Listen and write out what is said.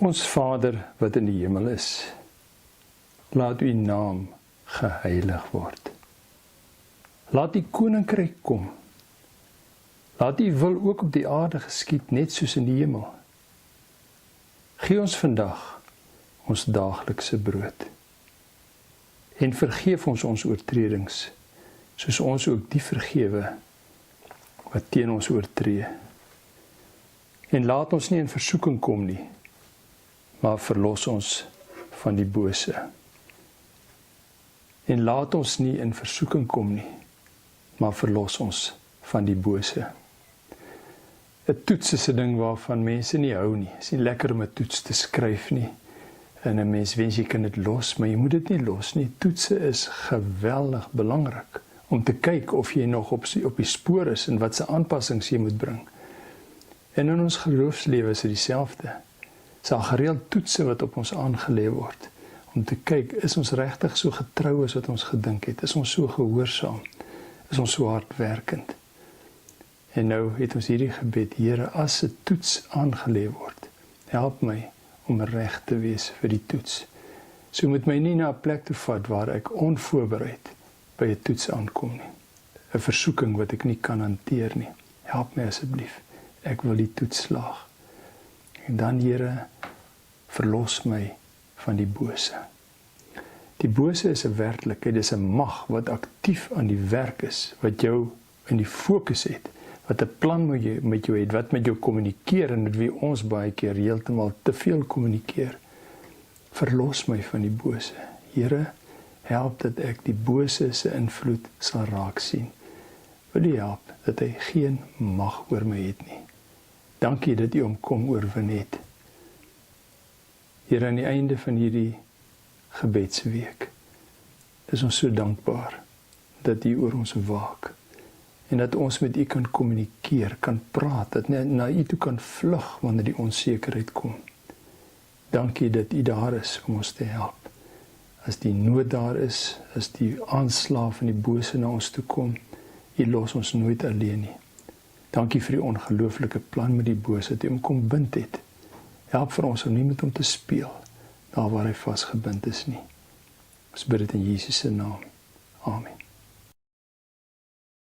Ons Vader wat in die hemel is, laat u naam geheilig word. Laat die koninkryk kom. Laat u wil ook op die aarde geskied, net soos in die hemel. Gee ons vandag ons daaglikse brood. En vergeef ons oortredings, soos ons ook die vergewe wat teen ons oortree. En laat ons nie in versoeking kom nie, maar verlos ons van die bose. En laat ons nie in versoeking kom nie, maar verlos ons van die bose. 'n Toets is 'n ding waarvan mense nie hou nie. Het is nie lekker om 'n toets te skryf nie. En 'n mens wens jy kan dit los, maar jy moet dit nie los nie. Toetse is geweldig belangrik om te kyk of jy nog op die spoor is en wat se aanpassings jy moet bring. En in ons geloofslewe is dit dieselfde. Dit is al gereeld toetse wat op ons aangelê word, om te kyk, is ons regtig so getrou as wat ons gedink het? Is ons so gehoorsaam? Is ons so hardwerkend? En nou het ons hierdie gebed, Here, as 'n toets aangelê word, help my om reg te wees vir die toets. So moet my nie na 'n plek toe vat waar ek onvoorbereid by 'n toets aankom nie. 'n Versoeking wat ek nie kan hanteer nie. Help my asseblief. Ek wil die toets slaag. En dan, Here, verlos my van die bose. Die bose is 'n werklikheid, dis 'n mag wat aktief aan die werk is, wat jou in die fokus het, wat 'n plan met jou het, wat met jou kommunikeer en met wie ons baie keer heeltemal te veel kommunikeer. Verlos my van die bose. Here, help dat ek die bose se invloed sal raak sien. Wil U help dat hy geen mag oor my het nie. Dankie dat U hom kom oorwin het. Here, aan die einde van hierdie gebedsweek is ons so dankbaar dat U oor ons waak en dat ons met U kan kommunikeer, kan praat, dat na U toe kan vlug wanneer die onsekerheid kom. Dankie dat U daar is om ons te help. As die nood daar is, as die aanslag van die bose na ons toe kom, U los ons nooit alleen nie. Dankie vir die ongelooflike plan met die bose, dat U hom kom bind het. Help vir ons om nie met hom te speel, daar waar hy vasgebind is nie. Ons bid dit in Jesus se naam. Amen.